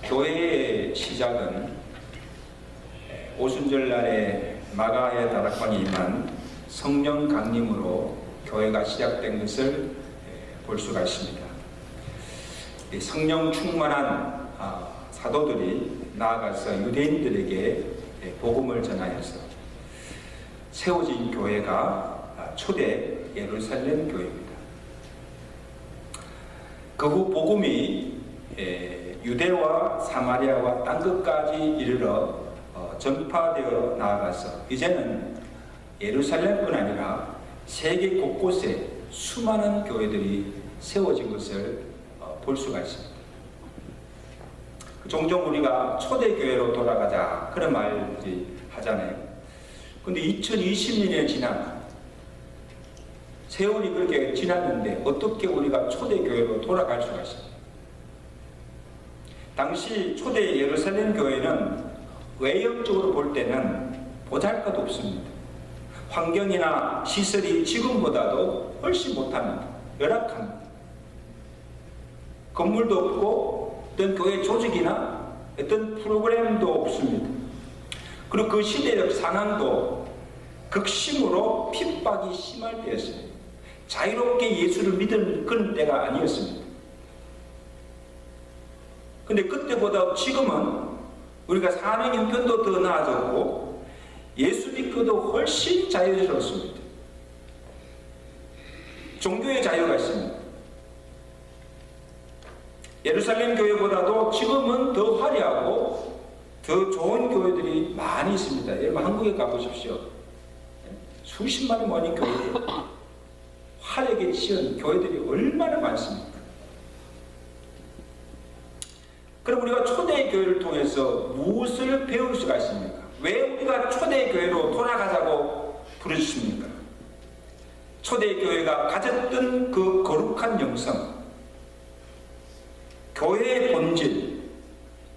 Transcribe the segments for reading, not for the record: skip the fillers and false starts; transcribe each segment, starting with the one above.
교회의 시작은 오순절날에 마가의 다락방에 임한 성령 강림으로 교회가 시작된 것을 볼 수가 있습니다. 성령 충만한 사도들이 나아가서 유대인들에게 복음을 전하여서 세워진 교회가 초대 예루살렘 교회입니다. 그 후 복음이 유대와 사마리아와 땅끝까지 이르러 전파되어 나아가서 이제는 예루살렘뿐 아니라 세계 곳곳에 수많은 교회들이 세워진 것을 볼 수가 있습니다. 종종 우리가 초대교회로 돌아가자 그런 말 하잖아요. 근데 2020년이 지난 세월이 그렇게 지났는데 어떻게 우리가 초대교회로 돌아갈 수가 있습니까? 당시 초대 예루살렘 교회는 외형적으로 볼 때는 보잘것 없습니다. 환경이나 시설이 지금보다도 훨씬 못합니다. 열악합니다. 건물도 없고 어떤 교회 조직이나 어떤 프로그램도 없습니다. 그리고 그 시대적 상황도 극심으로 핍박이 심할 때였습니다. 자유롭게 예수를 믿은 그런 때가 아니었습니다. 근데 그때보다 지금은 우리가 사는 형편도 더 나아졌고 예수 믿고도 훨씬 자유스럽습니다. 종교의 자유가 있습니다. 예루살렘 교회보다도 지금은 더 화려하고 더 좋은 교회들이 많이 있습니다. 여러분 한국에 가보십시오. 수십만이 모인 교회들, 화려하게 지은 교회들이 얼마나 많습니까? 그럼 우리가 초대교회를 통해서 무엇을 배울 수가 있습니까? 왜 우리가 초대교회로 돌아가자고 부르셨습니까? 초대교회가 가졌던 그 거룩한 영성, 교회의 본질,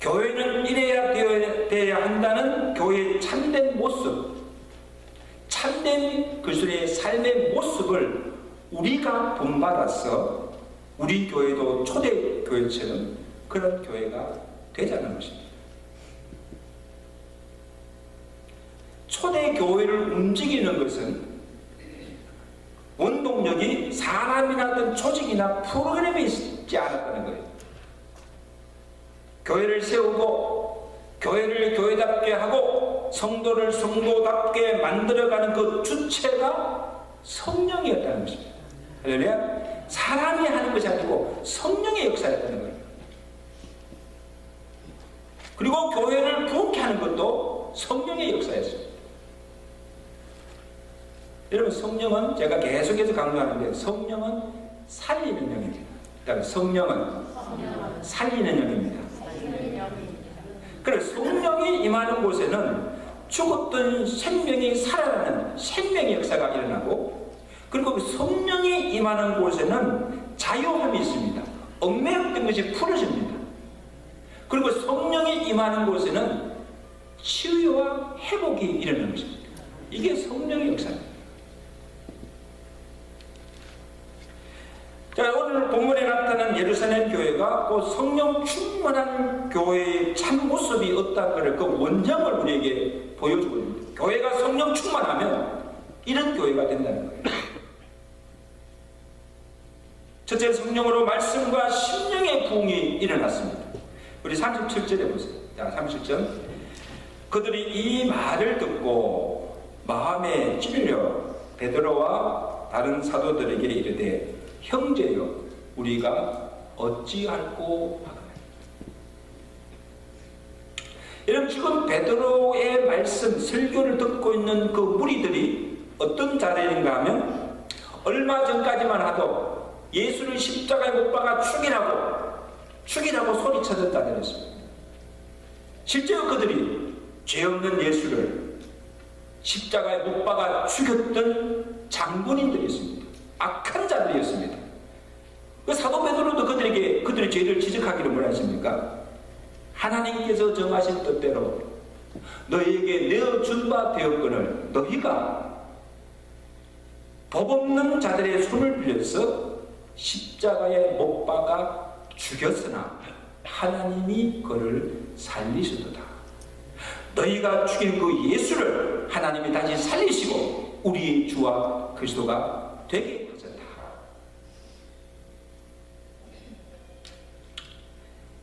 교회는 이래야 되어야 한다는 교회의 참된 모습, 참된 그리스도의 삶의 모습을 우리가 본받아서 우리 교회도 초대교회처럼 그런 교회가 되자는 것입니다. 초대교회를 움직이는 것은 원동력이 사람이나 어떤 조직이나 프로그램에 있지 않았다는 거예요. 교회를 세우고 교회를 교회답게 하고 성도를 성도답게 만들어가는 그 주체가 성령이었다는 것입니다. 할렐루야. 사람이 하는 것이 아니고 성령의 역사였다는 거예요. 그리고 교회를 부흥케 하는 것도 성령의 역사였습니다. 여러분 성령은 제가 계속해서 강조하는데 성령은 살리는 영입니다. 그다음에 성령은 살리는 영입니다. 그래서 성령이 임하는 곳에는 죽었던 생명이 살아나는 생명의 역사가 일어나고 그리고 그 성령이 임하는 곳에는 자유함이 있습니다. 얽매였던 것이 풀어집니다. 그리고 성령이 임하는 곳에는 치유와 회복이 일어나는 것입니다. 이게 성령의 역사입니다. 자, 오늘 본문에 나타난 예루살렘 교회가 그 성령 충만한 교회의 참 모습이 어떤 그 원형을 우리에게 보여주고 있습니다. 교회가 성령 충만하면 이런 교회가 된다는 거예요. 첫째, 성령으로 말씀과 심령의 부흥이 일어났습니다. 우리 37절에 보세요. 자, 37절. 그들이 이 말을 듣고 마음에 찔려 베드로와 다른 사도들에게 이르되 형제여 우리가 어찌할꼬 하노라. 여러분 지금 베드로의 말씀 설교를 듣고 있는 그 무리들이 어떤 자리인가 하면 얼마 전까지만 하도 예수를 십자가에 못 박아 죽이라고 소리쳤던 자들이었습니다. 실제로 그들이 죄 없는 예수를 십자가에 못 박아 죽였던 장군인들이었습니다. 악한 자들이었습니다. 그 사도 베드로도 그들의 죄를 지적하기를 뭐라 했습니까? 하나님께서 정하신 뜻대로 너희에게 내어준 바 되었거늘 너희가 법 없는 자들의 손을 빌려서 십자가에 못 박아 죽였으나 하나님이 그를 살리시도다. 너희가 죽인 그 예수를 하나님이 다시 살리시고 우리의 주와 그리스도가 되게 하셨다.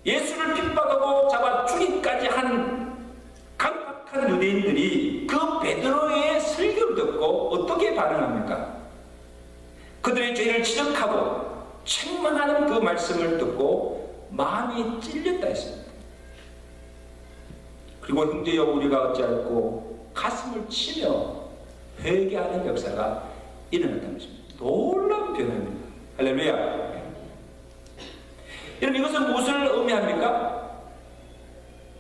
예수를 핍박하고 잡아 죽이기까지 한 강팍한 유대인들이 그 베드로의 설교를 듣고 어떻게 반응합니까? 그들의 죄를 지적하고 책망하는 그 말씀을 듣고 마음이 찔렸다 했습니다. 그리고 형제여 우리가 어찌할꼬 가슴을 치며 회개하는 역사가 일어났다는 것입니다. 놀라운 변화입니다. 할렐루야. 여러분, 이것은 무엇을 의미합니까?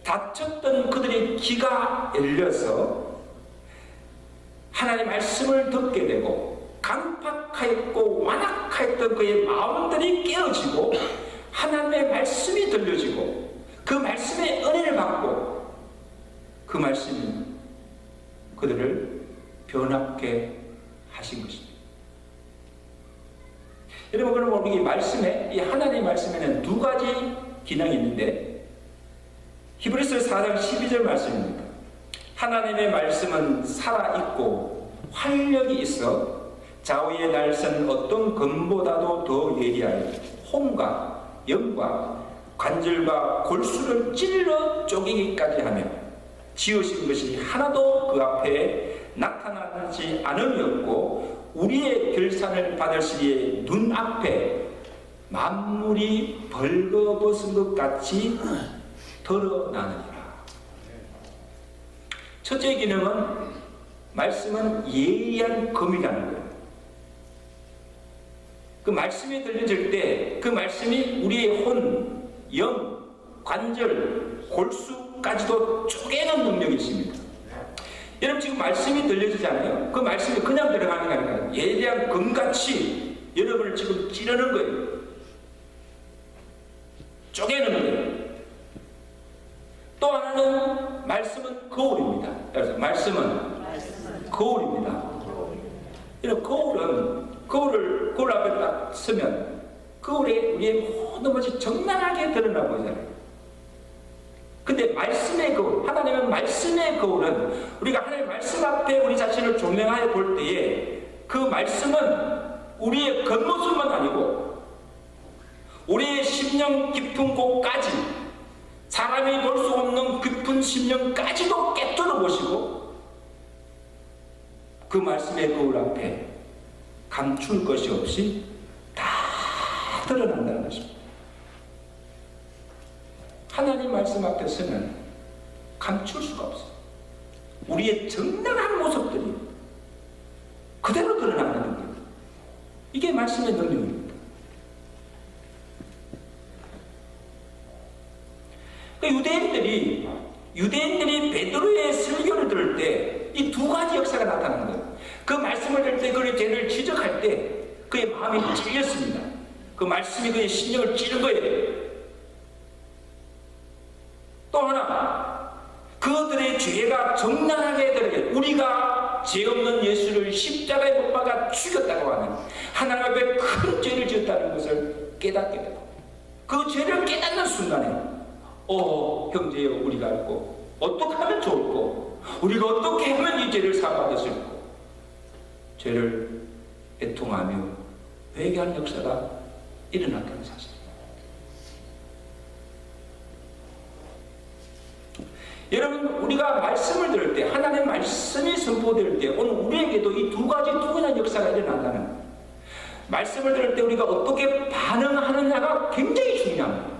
닫혔던 그들의 귀가 열려서 하나님의 말씀을 듣게 되고 강팍하였고 완악하였던 그의 마음들이 깨어지고 하나님의 말씀이 들려지고 그 말씀의 은혜를 받고 그 말씀이 그들을 변화케 하신 것입니다. 여러분, 그럼 우리 말씀에, 이 하나님의 말씀에는 두 가지 기능이 있는데 히브리서 4장 12절 말씀입니다. 하나님의 말씀은 살아있고 활력이 있어 좌우의 날선 어떤 검보다도 더 예리하여 혼과 영과 관절과 골수를 찔러 쪼개기까지 하며 지으신 것이 하나도 그 앞에 나타나지 않음이었고 우리의 결산을 받을 시기에 눈앞에 만물이 벌거벗은 것 같이 드러나느니라. 첫째 기능은 말씀은 예리한 검이라는 거예요. 그 말씀이 들려질 때 그 말씀이 우리의 혼, 영, 관절, 골수까지도 쪼개는 능력이 있습니다. 여러분, 지금 말씀이 들려지잖아요. 그 말씀이 그냥 들어가는 게 아니라 예리한 검같이 여러분을 지금 찌르는 거예요. 쪼개는 거예요. 또 하나는 말씀은 거울입니다. 그래서 말씀은 거울입니다. 여러분, 거울 앞에 딱 서면 거울에 우리의 모든 것이 적나라하게 드러나 보이잖아요. 근데 말씀의 거울, 하나님의 말씀의 거울은 우리가 하나님의 말씀 앞에 우리 자신을 조명하여 볼 때에 그 말씀은 우리의 겉모습만 아니고 우리의 심령 깊은 곳까지, 사람이 볼 수 없는 깊은 심령까지도 깨뜨려 보시고 그 말씀의 거울 앞에 감출 것이 없이 다 드러난다는 것입니다. 하나님 말씀 앞에 서면 감출 수가 없어요. 우리의 정당한 모습들이 그대로 드러나는 겁니다. 이게 말씀의 능력입니다. 유대인들이 베드로의 설교를 들을 때 이 두 가지 역사가 나타나는 거예요. 그 말씀을 들을 때 그의 죄를 지적할 때 그의 마음이 찔렸습니다. 그 말씀이 그의 심령을 찌른 거예요. 또 하나, 그들의 죄가 적나라하게 드러나게, 우리가 죄 없는 예수를 십자가에 못 박아 죽였다고 하는 하나님 앞에 큰 죄를 지었다는 것을 깨닫게 되고 그 죄를 깨닫는 순간에 형제여 우리가 알고 어떻게 하면 좋을까? 우리가 어떻게 하면 이 죄를 사함받을 수 있고 죄를 애통하며 회개하는 역사가 일어났다는 사실입니다. 여러분, 우리가 말씀을 들을 때, 하나님의 말씀이 선포될 때 오늘 우리에게도 이 두 가지 동일한 역사가 일어난다는 거예요. 말씀을 들을 때 우리가 어떻게 반응하느냐가 굉장히 중요합니다.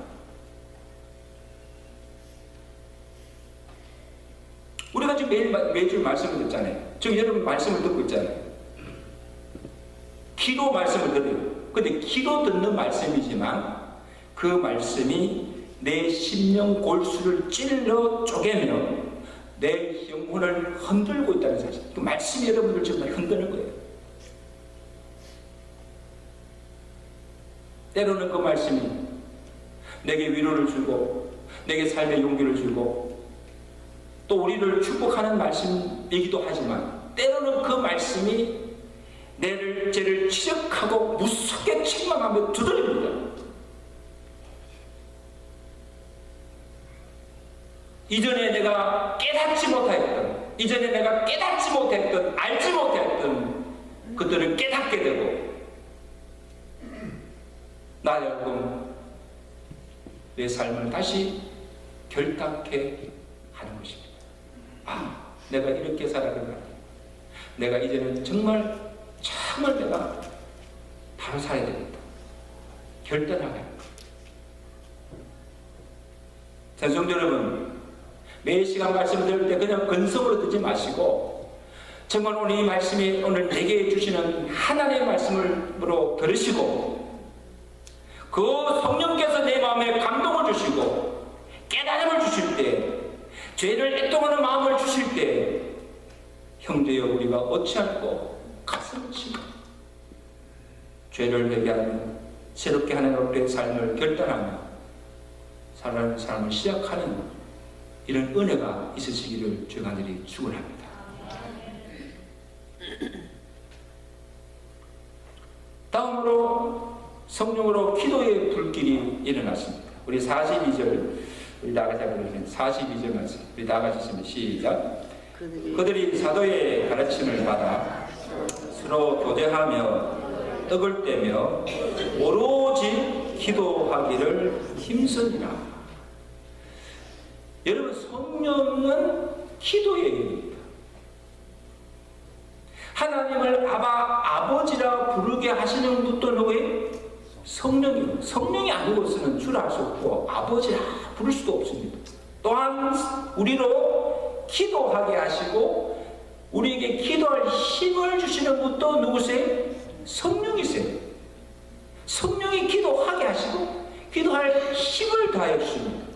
우리가 지금 매주 말씀을 듣잖아요. 지금 여러분 말씀을 듣고 있잖아요. 귀로 말씀을 들어요. 근데 귀로 듣는 말씀이지만 그 말씀이 내 심령 골수를 찔러 쪼개며 내 영혼을 흔들고 있다는 사실. 그 말씀이 여러분들 정말 흔드는 거예요. 때로는 그 말씀이 내게 위로를 주고 내게 삶의 용기를 주고 또 우리를 축복하는 말씀이기도 하지만 때로는 그 말씀이 내 죄를 지적하고 무섭게 책망하며 두드립니다. 이전에 내가 깨닫지 못했던, 이전에 내가 깨닫지 못했던, 알지 못했던 그들을 깨닫게 되고, 나여금 내 삶을 다시 결단케 하는 것입니다. 아, 내가 이렇게 살아가는 거야. 내가 이제는 정말 내가 바로 살아야 되겠다. 결단하게 하는 거예요. 성도 여러분, 매 시간 말씀을 들을 때 그냥 근성으로 듣지 마시고, 정말 오늘 이 말씀이 오늘 내게 주시는 하나님의 말씀으로 들으시고, 그 성령께서 내 마음에 감동을 주시고 깨달음을 주실 때, 죄를 애통하는 마음을 주실 때, 형제여 우리가 어찌할꼬 가슴을 치고 죄를 회개하며 새롭게 하나님의 삶을 결단하며 살아가는 삶을 시작하는 이런 은혜가 있으시기를 주의 간절히 축원합니다. 다음으로 성령으로 기도의 불길이 일어났습니다. 우리 42절 우리 나가자 그러면 42절 말씀 우리 나가셨으면 시작. 그들이 사도의 가르침을 받아 서로 교제하며 떡을 떼며 오로지 기도하기를 힘쓰니라. 여러분, 성령은 기도의 영입니다. 하나님을 아버지라 부르게 하시는 것도 누구예요? 성령이요. 성령이 아니고서는 주를 알 수 없고 아버지라 부를 수도 없습니다. 또한 우리로 기도하게 하시고 우리에게 기도할 힘을 주시는 것도 누구세요? 성령이세요. 성령이 기도하게 하시고 기도할 힘을 더하여 주십니다.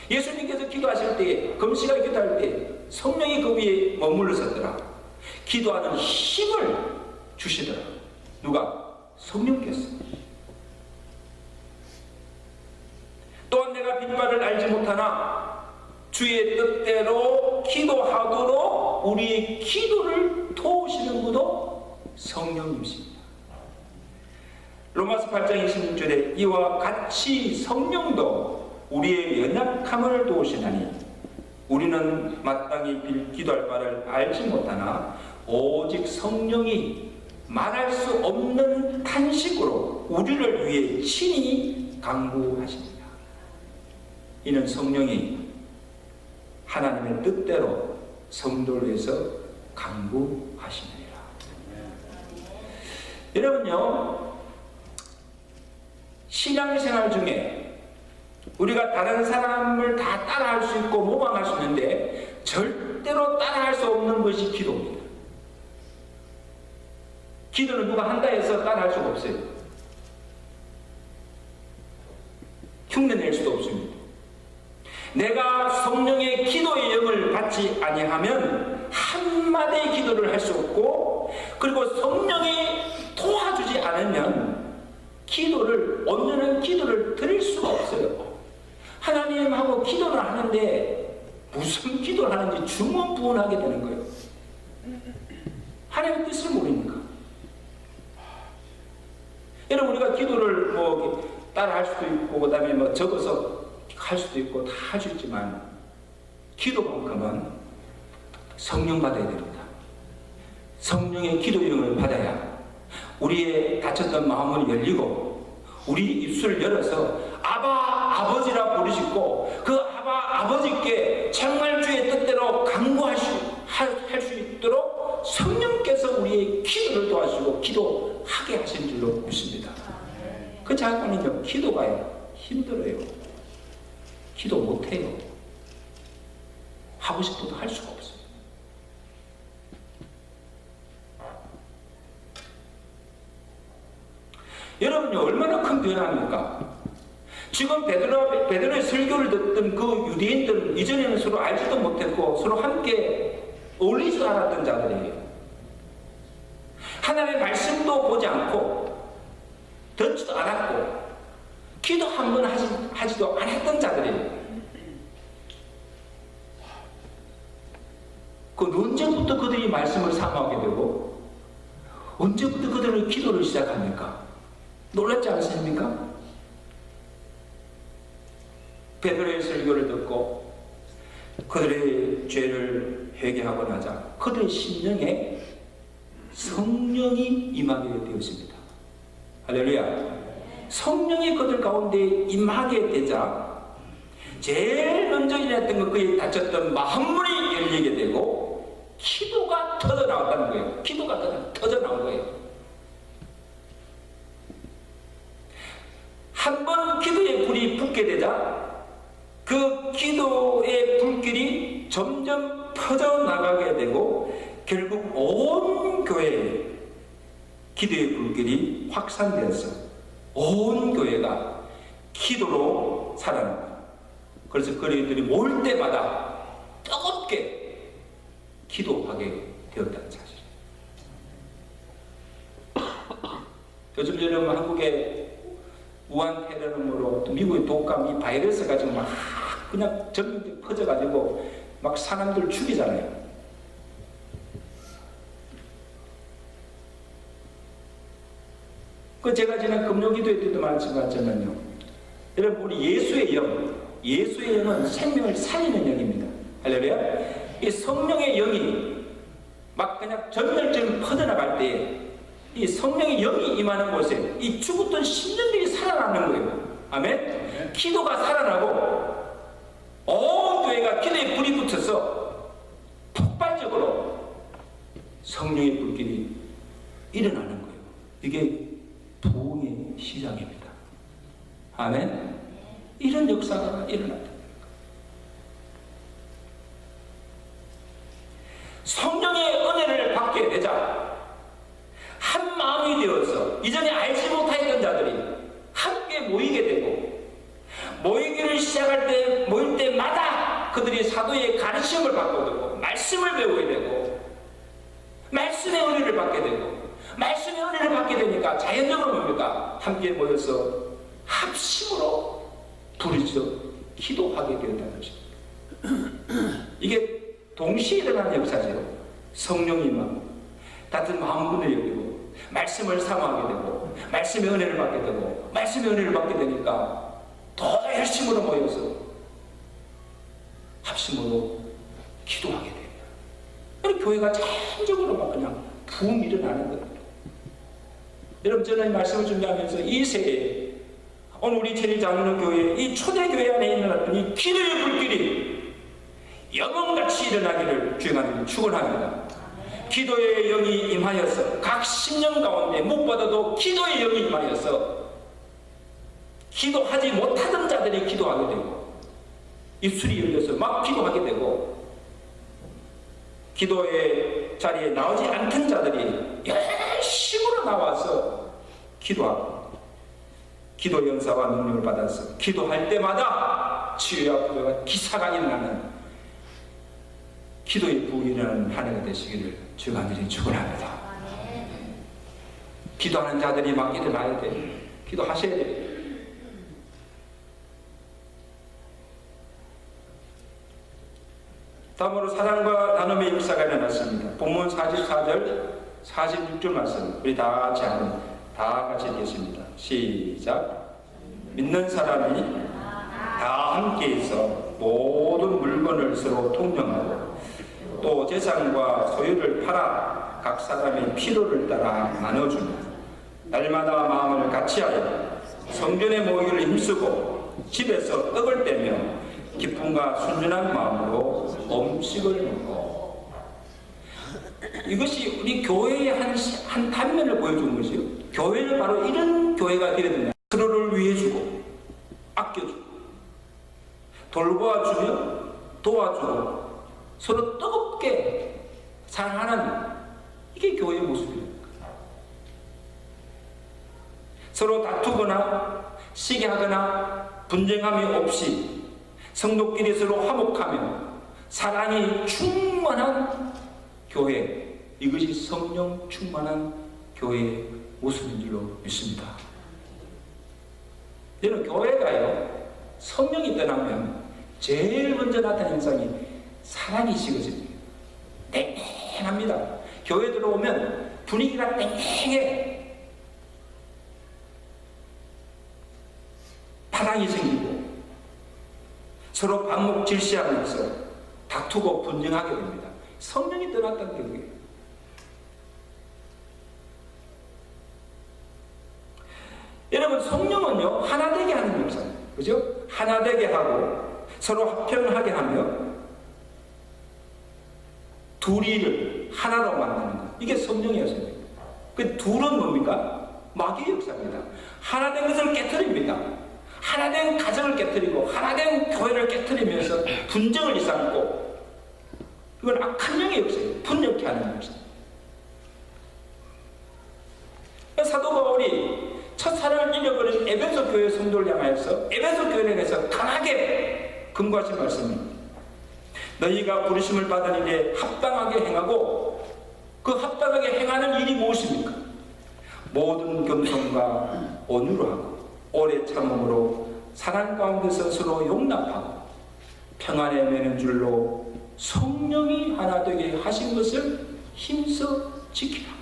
예수님께서 기도하실 때, 금식을 기도할 때 성령이 그 위에 머물러서더라. 기도하는 힘을 주시더라. 누가? 성령께서. 또한 내가 빈말을 알지 못하나 주의 뜻대로 기도하도록 우리의 기도를 도우시는 분도 성령님이십니다. 로마서 8장 26절에 이와 같이 성령도 우리의 연약함을 도우시나니 우리는 마땅히 기도할 바를 알지 못하나 오직 성령이 말할 수 없는 탄식으로 우리를 위해 친히 간구하십니다. 이는 성령이 하나님의 뜻대로 성도를 위해서 간구하시느니라. 여러분요, 신앙생활 중에 우리가 다른 사람을 다 따라할 수 있고 모방할 수 있는데 절대로 따라할 수 없는 것이 기도입니다. 기도는 누가 한다 해서 따라할 수가 없어요. 흉내낼 수도 없습니다. 내가 성령의 기도의 영을 받지 아니하면 한마디의 기도를 할 수 없고, 그리고 성령이 도와주지 않으면 기도를, 온전한 기도를 드릴 수가 없어요. 하나님하고 기도를 하는데 무슨 기도를 하는지 중언부언하게 되는 거예요. 하나님의 뜻을 모르니까. 여러분, 우리가 기도를 따라 할 수도 있고 그 다음에 적어서 할 수도 있고 다 할 수 있지만 기도만큼은 성령 받아야 됩니다. 성령의 기도의 영을 받아야 우리의 닫혔던 마음을 열리고 우리 입술을 열어서 아버지라 부르시고 그 아버지께 정말 주의 뜻대로 간구할 수 있도록 성령께서 우리의 기도를 도와주시고 기도하게 하신 줄로 믿습니다. 그 자꾸는요, 기도가 힘들어요. 기도 못해요. 하고 싶어도 할 수가 없어요. 여러분이 얼마나 큰 변화입니까? 지금 베드로의 설교를 듣던 그 유대인들은 이전에는 서로 알지도 못했고 서로 함께 어울리지도 않았던 자들이에요. 하나님의 말씀도 보지 않고 듣지도 않았고 기도 한 번 하지도 않았던 자들이에요. 언제부터 그들이 말씀을 사모하게 되고 언제부터 그들은 기도를 시작합니까? 놀랍지 않습니까? 베드로의 설교를 듣고 그들의 죄를 회개하고 나자 그들의 심령에 성령이 임하게 되었습니다. 할렐루야. 성령이 그들 가운데 임하게 되자 제일 먼저 일어났던 것, 그의 닫혔던 마음문이 열리게 되고 기도가 터져나왔다는 거예요. 기도가 터져나온 거예요. 한 번 기도의 불이 붙게 되자 그 기도의 불길이 점점 퍼져나가게 되고 결국 온 교회에 기도의 불길이 확산되어서 온 교회가 기도로 살아납니다. 그래서 그들이 모일 때마다 뜨겁게 기도하게 되었다는 사실이에요. 요즘 여러분 한국에 우한 폐렴으로 또 미국의 독감 이 바이러스 가지고 막 그냥 전국에 퍼져가지고 막 사람들 죽이잖아요. 그 제가 지난 금요기도회 때도 말씀하셨잖아요. 여러분 우리 예수의 영은 생명을 살리는 영입니다. 할렐루야. 이 성령의 영이 막 그냥 전멸처럼 퍼져나갈 때 이 성령의 영이 임하는 곳에 이 죽었던 심령들이 살아나는 거예요. 아멘. 기도가 살아나고 온 교회가 기도에 불이 붙어서 폭발적으로 성령의 불길이 일어나는 거예요. 이게 부흥의 시작입니다. 아멘. 이런 역사가 일어났다. 성령의 은혜를 받게 되자 한 마음이 되어서 이전에 알지 못했던 자들이 함께 모이게 되고 모이기를 시작할 때 모일 때마다 그들이 사도의 가르침을 받고 되고 말씀을 배우게 되고 말씀의 은혜를 받게 되고 말씀의 은혜를 받게 되니까 자연적으로 뭡니까? 함께 모여서 합심으로 부르짖어 기도하게 되었다는 것입니다. 이게 동시에 일어나는 역사죠. 성령이 임하고 같은 마음분을 여기고 말씀을 사모하게 되고 말씀의 은혜를 받게 되고 말씀의 은혜를 받게 되니까 더 열심으로 모여서 합심으로 기도하게 돼요. 그리고 교회가 자연적으로 막 그냥 부흥이 일어나는 거예요. 여러분 저는 이 말씀을 준비하면서 이 세대에 오늘 우리 제일장로 교회 이 초대교회 안에 일어났던 이 기도의 불길이 영혼같이 일어나기를 주님께 축원합니다. 기도의 영이 임하여서 각 심령 가운데 무엇보다도 기도의 영이 임하여서 기도하지 못하던 자들이 기도하게 되고 입술이 열려서 막 기도하게 되고 기도의 자리에 나오지 않던 자들이 열심으로 나와서 기도하고 기도 연사와 능력을 받아서 기도할 때마다 치유와 부조가 기사가 일어나는 기도의 부흥이 일어나는 한 해가 되시기를 주가 간절히 축원합니다. 기도하는 자들이 막 일어나야 돼. 기도하셔야 돼. 다음으로 사랑과 나눔의 역사가 일어났습니다. 본문 44절 46절 말씀 우리 다 같이 읽겠습니다. 시작. 믿는 사람이 다 함께 있어 모든 물건을 서로 통용하고 또 재산과 소유를 팔아 각 사람의 필요를 따라 나눠주며 날마다 마음을 같이하여 성전에 모이기를 힘쓰고 집에서 떡을 떼며 기쁨과 순전한 마음으로 음식을 먹고. 이것이 우리 교회의 한 단면을 보여주는 것이요. 교회는 바로 이런 교회가 되어야 된다. 서로를 위해주고 아껴주고 돌보아주며 도와주고 서로 뜨겁게 사랑하는 이게 교회의 모습입니다. 서로 다투거나 시기하거나 분쟁함이 없이 성도끼리 서로 화목하며 사랑이 충만한 교회, 이것이 성령 충만한 교회의 모습인 줄로 믿습니다. 여러분 교회가요 성령이 떠나면 제일 먼저 나타나는 현상이 사랑이 식어집니다. 땡땡합니다. 교회 들어오면 분위기가 땡땡해. 파랑이 생기고 서로 반목 질시하면서 다투고 분쟁하게 됩니다. 성령이 떠났다는 게 그게. 여러분, 성령은요 하나 되게 하는 역사예요. 그죠? 하나 되게 하고 서로 합평하게 하며 둘이를 하나로 만드는 것. 이게 성령이었어요. 그 둘은 뭡니까? 마귀의 역사입니다. 하나 된 것을 깨트립니다. 하나 된 가정을 깨트리고 하나 된 교회를 깨트리면서 분쟁을 일삼고, 이건 악한 영의 역사예요. 분열케 하는 역사. 사도 바울이 첫사랑을 잃어버린 에베소 교회 성도를 향하여서, 에베소 교회를 향해서 강하게 금고하신 말씀입니다. 너희가 부르심을 받은 일에 합당하게 행하고, 그 합당하게 행하는 일이 무엇입니까? 모든 겸손과 온유로 하고 오래 참음으로 사랑 가운데서 서로 용납하고 평안에 매는 줄로 성령이 하나 되게 하신 것을 힘써 지키라.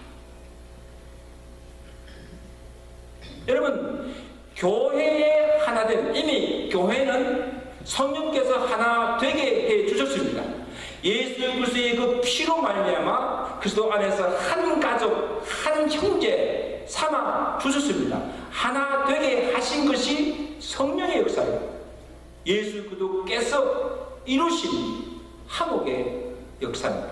여러분, 교회의 하나됨, 이미 교회는 성령께서 하나 되게 해 주셨습니다. 예수 그리스도의 그 피로 말미암아 그리스도 안에서 한 가족, 한 형제 삼아 주셨습니다. 하나 되게 하신 것이 성령의 역사예요. 예수 그리스도께서 이루신 화목의 역사입니다.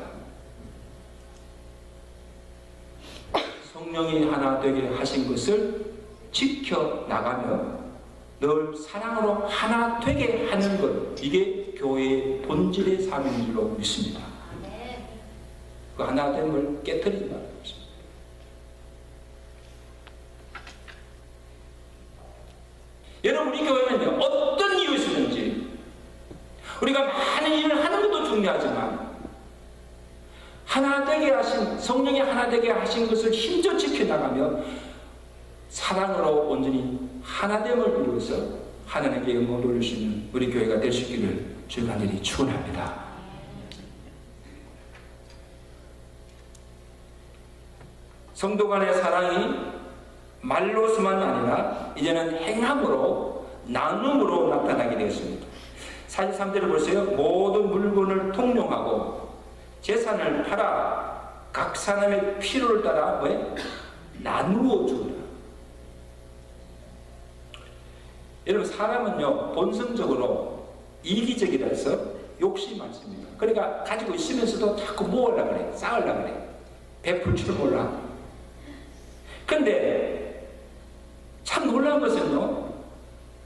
성령이 하나 되게 하신 것을 지켜나가며 늘 사랑으로 하나 되게 하는 것, 이게 교회의 본질의 삶인 줄로 믿습니다. 그 하나됨을 깨뜨린다는 것입니다. 여러분, 우리 교회는요, 어떤 이유에서든지 우리가 많은 일을 하는 것도 중요하지만 하나 되게 하신, 성령이 하나 되게 하신 것을 힘써 지켜나가며 사랑으로 온전히 하나됨을 이루어서 하나님께 영광을 돌릴 수 있는 우리 교회가 될 수 있기를 주의 간절히 축원합니다. 성도 간의 사랑이 말로서만 아니라 이제는 행함으로, 나눔으로 나타나게 되었습니다. 43절을 보세요. 모든 물건을 통용하고 재산을 팔아 각 사람의 필요를 따라 나누어 주라. 여러분, 사람은요 본성적으로 이기적이라 해서 욕심이 많습니다. 그러니까 가지고 있으면서도 자꾸 모으려고 그래, 쌓으려고 그래, 베풀 줄 몰라. 근데 참 놀라운 것은요,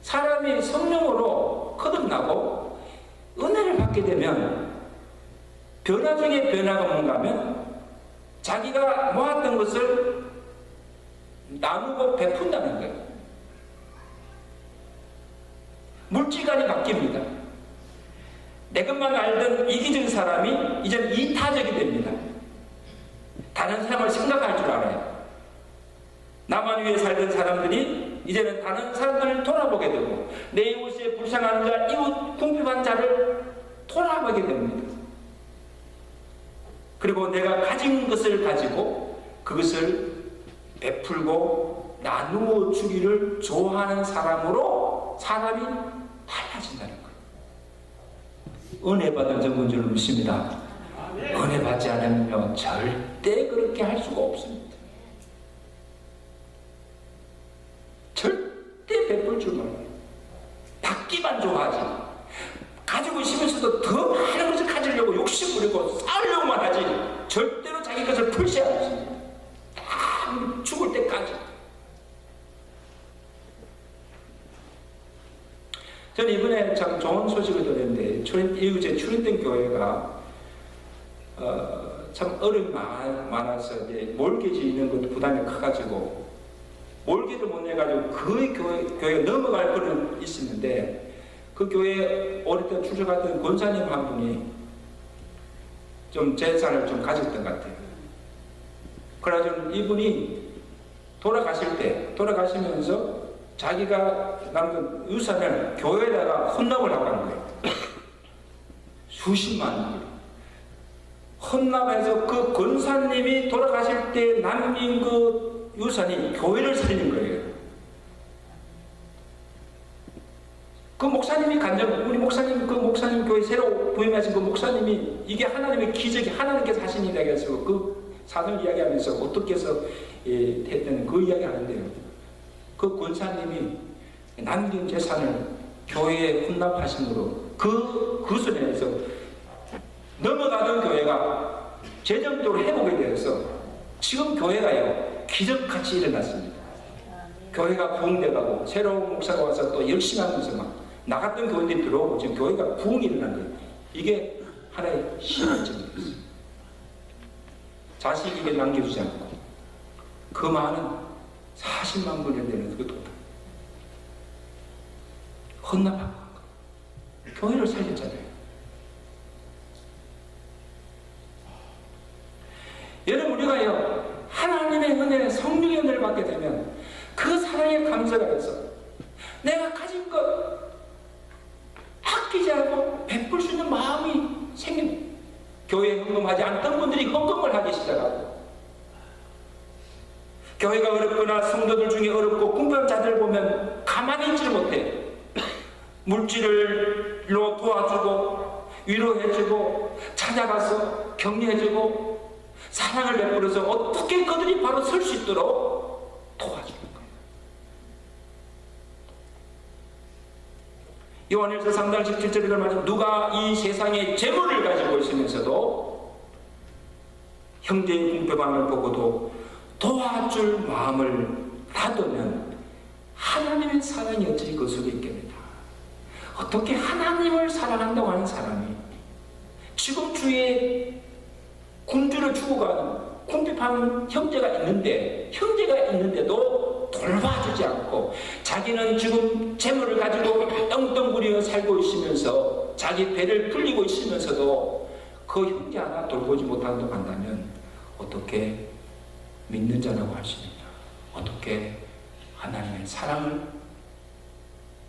사람이 성령으로 거듭나고 은혜를 받게 되면 변화 중에 변화가 뭔가 하면 자기가 모았던 것을 나누고 베푼다는 거예요. 물질관이 바뀝니다. 내 것만 알던 이기적인 사람이 이제는 이타적이 됩니다. 다른 사람을 생각할 줄 알아요. 나만 위해 살던 사람들이 이제는 다른 사람들을 돌아보게 되고, 내 이웃의 불쌍한 자, 이웃 궁핍한 자를 돌아보게 됩니다. 그리고 내가 가진 것을 가지고 그것을 베풀고 나누어 주기를 좋아하는 사람으로 사람이 달라진다는 거예요. 은혜 받은 전문 줄로 믿습니다. 은혜 받지 않으면요 절대 그렇게 할 수가 없습니다. 절대 베풀 줄 몰라요. 받기만 좋아하지, 가지고 있으면서도 더 많은 것을 가지려고 욕심 부리고 쌓으려고만 하지 절대로 자기 것을 풀지 않습니다. 다 죽을 때까지. 저는 이번에 참 좋은 소식을 들었는데, 이웃에 출인된 교회가 참 어려움이 많아서 이제 몰개지 있는 것도 부담이 커가지고 몰개를 못 내가지고 그 교회가 넘어갈 뻔은 있었는데, 그 교회에 오랫동안 출석했던 권사님 한 분이 좀 재산을 좀 가졌던 것 같아요. 그래가지고 이분이 돌아가시면서 자기가 남긴 유산을 교회에다가 헌납을 하고 한 거예요. 수십만 원. 헌납해서 그 권사님이 돌아가실 때 남긴 그 유산이 교회를 살린 거예요. 그 목사님이 우리 목사님, 그 목사님 교회 새로 새로 부임하신 그 목사님이 이게 하나님의 기적이 하나님께서 하신 일이라고 해서 그 사도를 이야기하면서 어떻게 해서 했던 그 이야기 하는데요. 그 권사님이 남긴 재산을 교회에 혼납하심으로 그 소리에서 넘어가던 교회가 재정적으로 회복이 되어서 지금 교회가요 기적같이 일어났습니다. 교회가 부흥돼가고 새로운 목사가 와서 또 열심히 하면서 막 나갔던 교인들이 들어오고 지금 교회가 부흥이 일어난 거예요. 이게 하나의 신의 증거였어요. 자식에게 남겨주지 않고 그 많은 40만 분이 되는 그 돈 헌납하고 교회를 살렸잖아요. 여러분 우리가요 하나님의 은혜 성령의 은혜를 받게 되면 그 사랑에 감사가 돼서 내가 가진 것 아끼지 않고 베풀 수 있는 마음이 생깁니다. 교회에 헌금하지 않던 분들이 헌금을 하기 시작하고 교회가 어렵거나 성도들 중에 어렵고 궁핍한 자들을 보면 가만히 있지 못해요. 물질로 도와주고 위로해주고 찾아가서 격려해주고 사랑을 베풀어서 어떻게 그들이 바로 설 수 있도록 도와주는 거예요. 요한일서 3장 17절에 이걸 말하면 누가 이 세상에 재물을 가지고 있으면서도 형제의 궁핍함을 보고도 도와줄 마음을 놔두면 하나님의 사랑이 어찌 그 속에 있겠느냐. 어떻게 하나님을 사랑한다고 하는 사람이 지금 주위에 군주를 죽어가는 궁핍한 형제가 있는데도 돌봐주지 않고 자기는 지금 재물을 가지고 떵떵거리며 살고 있으면서 자기 배를 불리고 있으면서도 그 형제 하나 돌보지 못한다고 한다면 어떻게 믿는 자라고 할 수 있느냐. 어떻게 하나님의 사랑을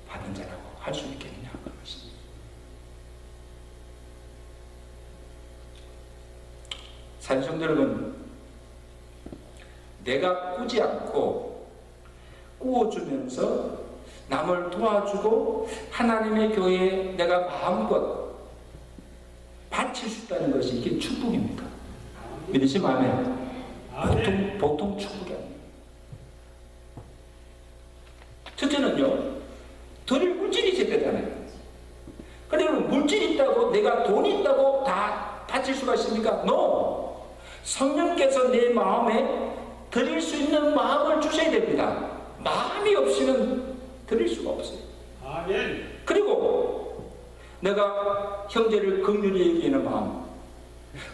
받은 자라고 할 수 있겠느냐. 그것입니다. 산성도 여러분, 내가 꾸지 않고 꾸어주면서 남을 도와주고 하나님의 교회에 내가 마음껏 바칠 수 있다는 것이 이게 축복입니다. 믿으시면 아멘. 보통 축복이 아니에요. 첫째는요, 드릴 물질이 있어야 되잖아요. 그런데 물질이 있다고 내가 돈이 있다고 다 바칠 수가 있습니까? No! 성령께서 내 마음에 드릴 수 있는 마음을 주셔야 됩니다. 마음이 없이는 드릴 수가 없어요. 아멘. 그리고 내가 형제를 긍휼히 여기는 마음,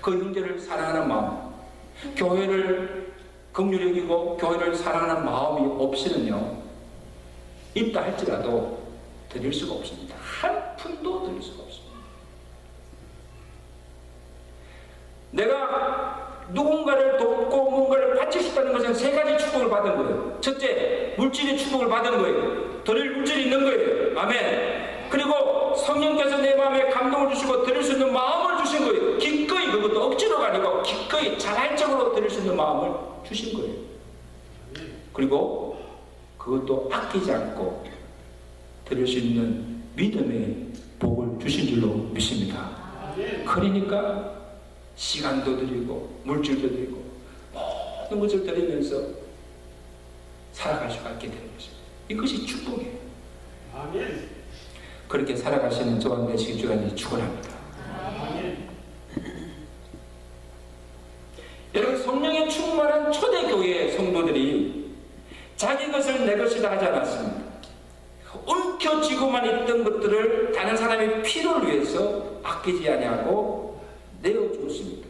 그 형제를 사랑하는 마음, 교회를 긍휼히 여기고 교회를 사랑하는 마음이 없이는요, 있다 할지라도 드릴 수가 없습니다. 한 푼도 드릴 수가 없습니다. 내가 누군가를 돕고 뭔가를 바칠 수 있다는 것은 세 가지 축복을 받은 거예요. 첫째, 물질의 축복을 받은 거예요. 드릴 물질이 있는 거예요. 아멘. 그리고 성령께서 내 마음에 감동을 주시고 드릴 수 있는 마음을 주신 거예요. 기꺼이, 그것도 억지로가 아니고 기꺼이 자발적으로 드릴 수 있는 마음을 주신 거예요. 그리고 그것도 아끼지 않고 드릴 수 있는 믿음의 복을 주신 줄로 믿습니다. 그러니까 시간도 드리고 물질도 드리고 모든 것을 드리면서 살아갈 수가 있게 되는 것입니다. 이것이 축복이에요. 아멘. 그렇게 살아가시는 저와 되시길 주님 축원합니다. 아멘. 여러분, 성령의 충만한 초대교회 성도들이 자기 것을 내 것이다 하지 않았습니다. 움켜쥐고만 있던 것들을 다른 사람의 필요를 위해서 아끼지 아니하고 내어주었습니다.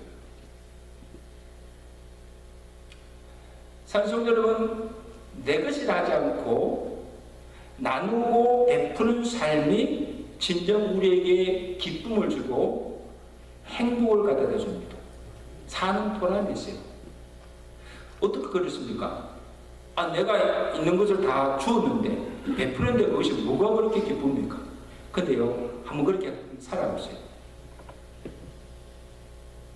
산성 여러분, 내 것이라 하지 않고 나누고 베푸는 삶이 진정 우리에게 기쁨을 주고 행복을 가져다 줍니다. 사는 보람이 있어요. 어떻게 그렇습니까? 내가 있는 것을 다 주었는데 베푸는데 그것이 뭐가 그렇게 기쁩니까? 근데요, 한번 그렇게 살아보세요.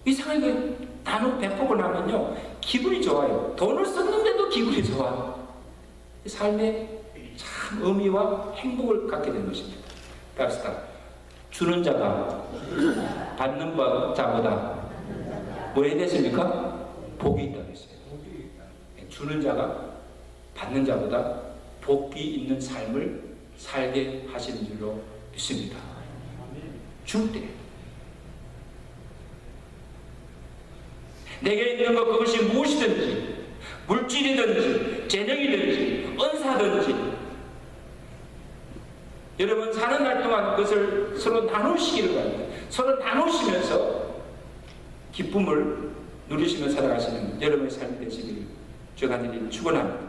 이상하게 나누고 베푸고 나면요, 기분이 좋아요. 돈을 썼는데도 기분이 좋아. 삶에 참 의미와 행복을 갖게 되는 것입니다. 갑시다. 주는 자가 받는 자보다 뭐 해야 됐습니까? 복이 있다고 했어요. 주는 자가 받는 자보다 복이 있는 삶을 살게 하시는 줄로 믿습니다. 줄 때 내게 있는 것 그것이 무엇이든지 물질이든지 재능이든지 은사든지 여러분 사는 날 동안 그것을 서로 나누시기를 바랍니다. 서로 나누시면서 기쁨을 누리시며 살아가시는 여러분의 삶이 되시기를 주가 하나님 축원합니다.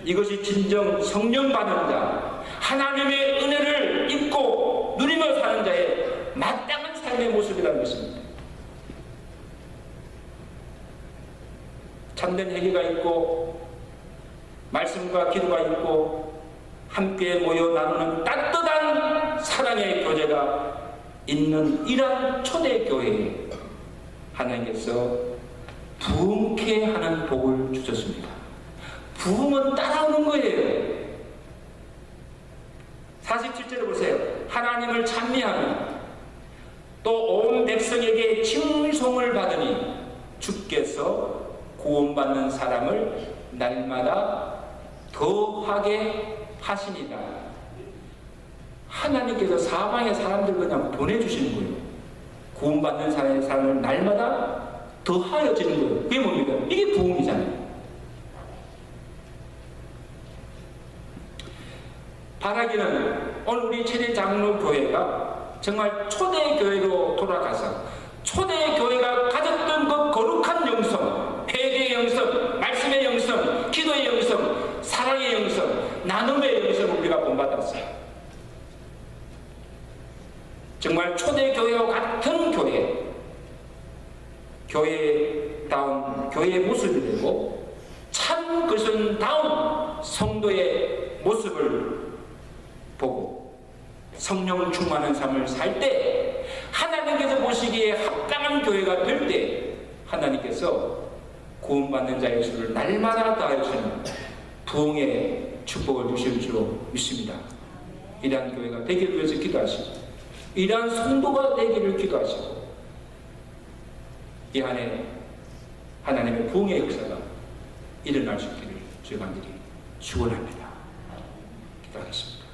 이것이 진정 성령 받은 자, 하나님의 은혜를 입고 누리며 사는 자의 마땅한 삶의 모습이라는 것입니다. 참된 회개가 있고 말씀과 기도가 있고 함께 모여 나누는 따뜻한 사랑의 교제가 있는 이러한 초대교회에 하나님께서 부흥케 하는 복을 주셨습니다. 부흥은 따라오는 거예요. 47절을 보세요. 하나님을 찬미하며 또 온 백성에게 칭송을 받으니 주께서 구원받는 사람을 날마다 더하게 하시니라. 하나님께서 사방의 사람들 그냥 보내주시는 거예요. 구원받는 사람을 날마다 더하여지는 거예요. 그게 뭡니까? 이게 부흥이잖아요. 바라기는 오늘 우리 최대 장로 교회가 정말 초대 교회로 돌아가서 초대 교회가 가졌던 그 거룩한 영성, 회개의 영성, 말씀의 영성, 기도의 영성, 사랑의 영성, 나눔의 영성을 우리가 본받았어요. 정말 초대 교회와 같은 교회다운 교회의 모습이 되고 참 그리스도인다운 성도의 모습을 보고 성령 충만한 삶을 살 때 하나님께서 보시기에 합당한 교회가 될 때 하나님께서 구원받는 자의 수를 날마다 더하여주시는 부흥의 축복을 주실 줄로 믿습니다. 이러한 교회가 되기를 위해서 기도하시고 이러한 성도가 되기를 기도하시고 이 안에 하나님의 부흥의 역사가 일어날 수 있기를 주의 간절히 축원합니다. 기도하겠습니다.